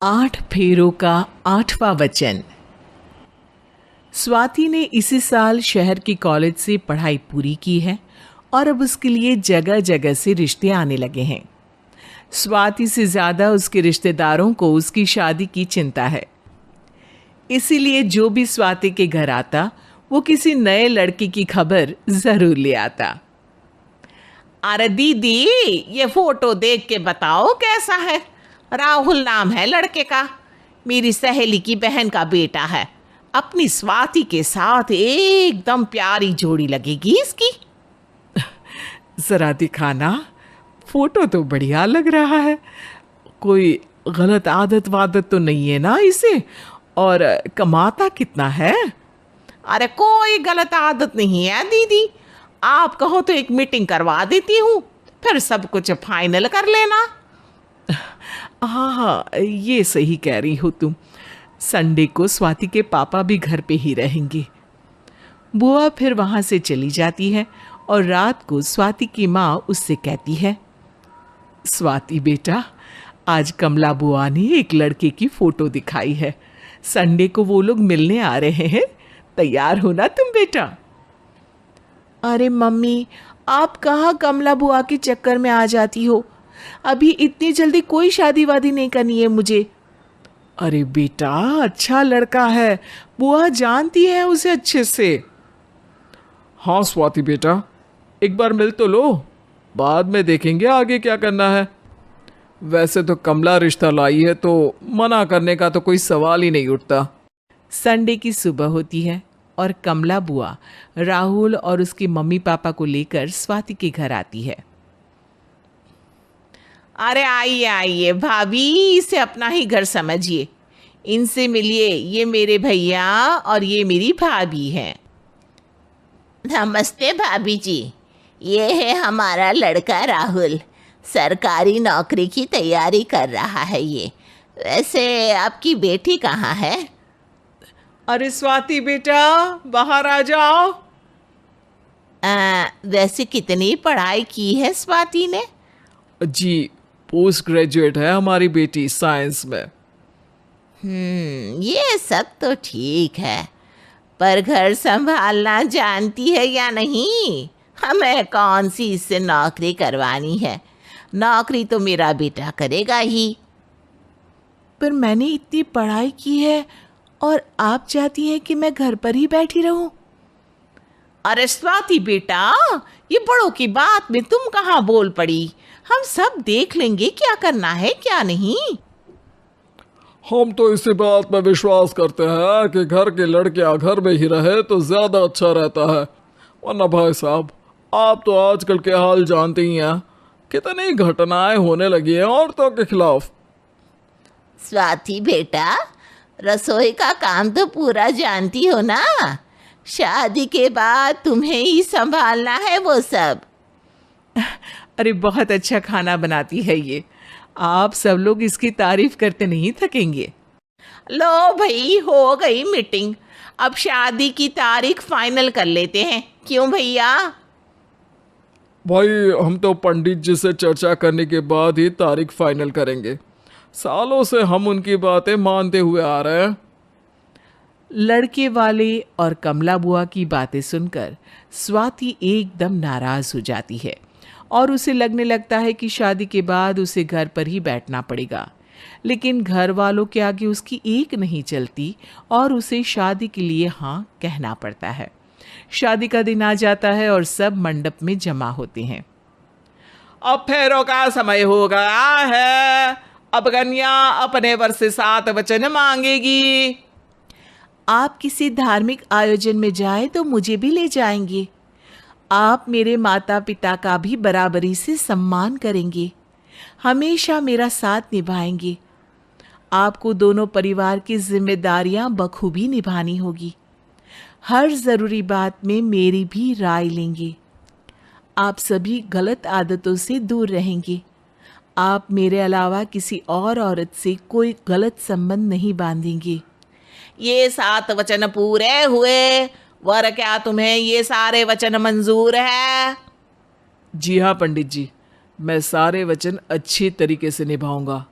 8 फेरों का 8वां वचन। स्वाति ने इसी साल शहर के कॉलेज से पढ़ाई पूरी की है और अब उसके लिए जगह जगह से रिश्ते आने लगे हैं। स्वाति से ज़्यादा उसके रिश्तेदारों को उसकी शादी की चिंता है, इसीलिए जो भी स्वाति के घर आता वो किसी नए लड़के की खबर ज़रूर ले आता। अरे दीदी, ये फोटो देख के बताओ कैसा है। राहुल नाम है लड़के का, मेरी सहेली की बहन का बेटा है। अपनी स्वाति के साथ एकदम प्यारी जोड़ी लगेगी इसकी। ज़रा दिखाना, फोटो तो बढ़िया लग रहा है। कोई गलत आदत वादत तो नहीं है ना इसे? और कमाता कितना है? अरे कोई गलत आदत नहीं है दीदी, आप कहो तो एक मीटिंग करवा देती हूँ, फिर सब कुछ फाइनल कर लेना। हाँ हाँ, ये सही कह रही हो तुम। संडे को स्वाति के पापा भी घर पे ही रहेंगे। बुआ फिर वहाँ से चली जाती है और रात को स्वाति की माँ उससे कहती है, स्वाति बेटा, आज कमला बुआ ने एक लड़के की फ़ोटो दिखाई है। संडे को वो लोग मिलने आ रहे हैं, तैयार हो ना तुम बेटा? अरे मम्मी, आप कहाँ कमला बुआ के चक्कर में आ जाती हो? अभी इतनी जल्दी कोई शादी वादी नहीं करनी है मुझे। अरे बेटा, अच्छा लड़का है, बुआ जानती है उसे अच्छे से। हाँ स्वाति बेटा, एक बार मिल तो लो, बाद में देखेंगे आगे क्या करना है। वैसे तो कमला रिश्ता लाई है तो मना करने का तो कोई सवाल ही नहीं उठता। संडे की सुबह होती है और कमला बुआ राहुल और उसके मम्मी पापा को लेकर स्वाति के घर आती है। अरे आइए आइए भाभी, इसे अपना ही घर समझिए। इनसे मिलिए, ये मेरे भैया और ये मेरी भाभी हैं। नमस्ते भाभी जी, ये है हमारा लड़का राहुल, सरकारी नौकरी की तैयारी कर रहा है ये। वैसे आपकी बेटी कहाँ है? अरे स्वाति बेटा, बाहर आ जाओ। वैसे कितनी पढ़ाई की है स्वाति ने? जी, पोस्ट ग्रेजुएट है हमारी बेटी साइंस में। ये सब तो ठीक है, पर घर संभालना जानती है या नहीं? हमें कौन सी इससे नौकरी करवानी है, नौकरी तो मेरा बेटा करेगा ही। पर मैंने इतनी पढ़ाई की है और आप चाहती हैं कि मैं घर पर ही बैठी रहूं? अरे स्वाति बेटा, ये बड़ों की बात में तुम कहाँ बोल पड़ी? हम सब देख लेंगे क्या करना है क्या नहीं। हम तो इसी बात पर विश्वास करते हैं कि घर के लड़कियां घर में ही रहे तो ज़्यादा अच्छा रहता है। वरना भाई साहब, आप तो आजकल के हाल जानते ही हैं, कितनी घटनाएं होने लगी हैं औरतों के खिलाफ। स्वाति बेटा, रसोई का काम तो पूरा जानती हो ना? शादी के बाद तुम्हें ही संभालना है वो सब। अरे बहुत अच्छा खाना बनाती है ये, आप सब लोग इसकी तारीफ करते नहीं थकेंगे। लो भाई, हो गई मीटिंग, अब शादी की तारीख फाइनल कर लेते हैं, क्यों भैया? भाई, हम तो पंडित जी से चर्चा करने के बाद ही तारीख फाइनल करेंगे। सालों से हम उनकी बातें मानते हुए आ रहे हैं। लड़के वाले और कमला बुआ की बातें सुनकर स्वाति एकदम नाराज हो जाती है और उसे लगने लगता है कि शादी के बाद उसे घर पर ही बैठना पड़ेगा। लेकिन घर वालों के आगे उसकी एक नहीं चलती और उसे शादी के लिए हाँ कहना पड़ता है। शादी का दिन आ जाता है और सब मंडप में जमा होते हैं। अब फेरों का समय हो गया है, अब कन्या अपने वर से 7 वचन मांगेगी। आप किसी धार्मिक आयोजन में जाए तो मुझे भी ले जाएंगे। आप मेरे माता पिता का भी बराबरी से सम्मान करेंगे, हमेशा मेरा साथ निभाएंगे। आपको दोनों परिवार की जिम्मेदारियां बखूबी निभानी होगी। हर ज़रूरी बात में मेरी भी राय लेंगे। आप सभी गलत आदतों से दूर रहेंगे। आप मेरे अलावा किसी और औरत से कोई गलत संबंध नहीं बांधेंगे। ये 7 वचन पूरे हुए, वर क्या तुम्हें ये सारे वचन मंजूर है? जी हाँ पंडित जी, मैं सारे वचन अच्छी तरीके से निभाऊंगा।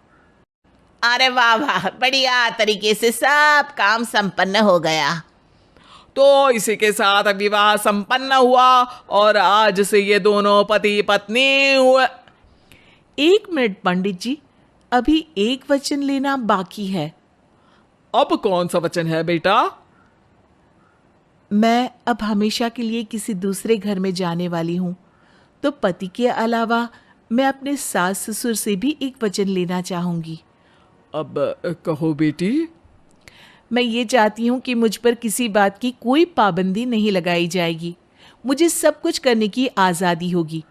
अरे वाह वाह, बढ़िया तरीके से सब काम संपन्न हो गया। तो इसी के साथ विवाह संपन्न हुआ और आज से ये दोनों पति पत्नी हुए। 1 मिनट पंडित जी, अभी एक वचन लेना बाकी है। अब कौन सा वचन है बेटा? मैं अब हमेशा के लिए किसी दूसरे घर में जाने वाली हूँ, तो पति के अलावा मैं अपने सास ससुर से भी एक वचन लेना चाहूंगी। अब कहो बेटी। मैं ये चाहती हूँ कि मुझ पर किसी बात की कोई पाबंदी नहीं लगाई जाएगी। मुझे सब कुछ करने की आज़ादी होगी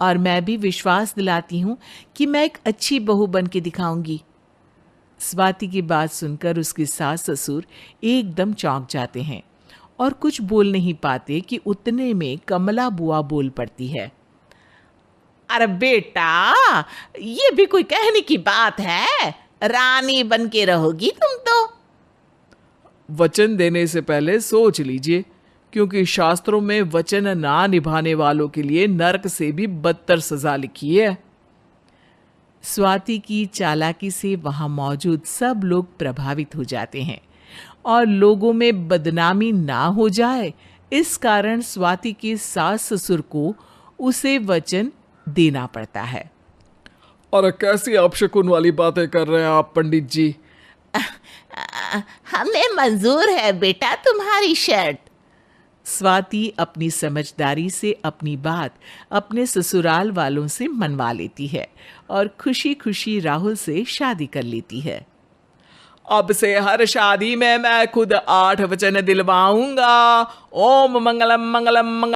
और मैं भी विश्वास दिलाती हूँ कि मैं एक अच्छी बहू बन के दिखाऊंगी। स्वाति की बात सुनकर उसके सास ससुर एकदम चौंक जाते हैं और कुछ बोल नहीं पाते कि उतने में कमला बुआ बोल पड़ती है। अरे बेटा, ये भी कोई कहने की बात है? रानी बन के रहोगी तुम तो। वचन देने से पहले सोच लीजिए, क्योंकि शास्त्रों में वचन ना निभाने वालों के लिए नरक से भी बदतर सजा लिखी है। स्वाति की चालाकी से वहां मौजूद सब लोग प्रभावित हो जाते हैं और लोगों में बदनामी ना हो जाए, इस कारण स्वाति के सास ससुर को उसे वचन देना पड़ता है। और कैसी अपशकुन वाली बातें कर रहे हैं आप पंडित जी? हमें मंजूर है बेटा तुम्हारी शर्त। स्वाति अपनी समझदारी से अपनी बात अपने ससुराल वालों से मनवा लेती है और खुशी खुशी राहुल से शादी कर लेती है। अब से हर शादी में मैं खुद 8 वचन दिलवाऊंगा। ओम मंगलम मंगलम मंगलम।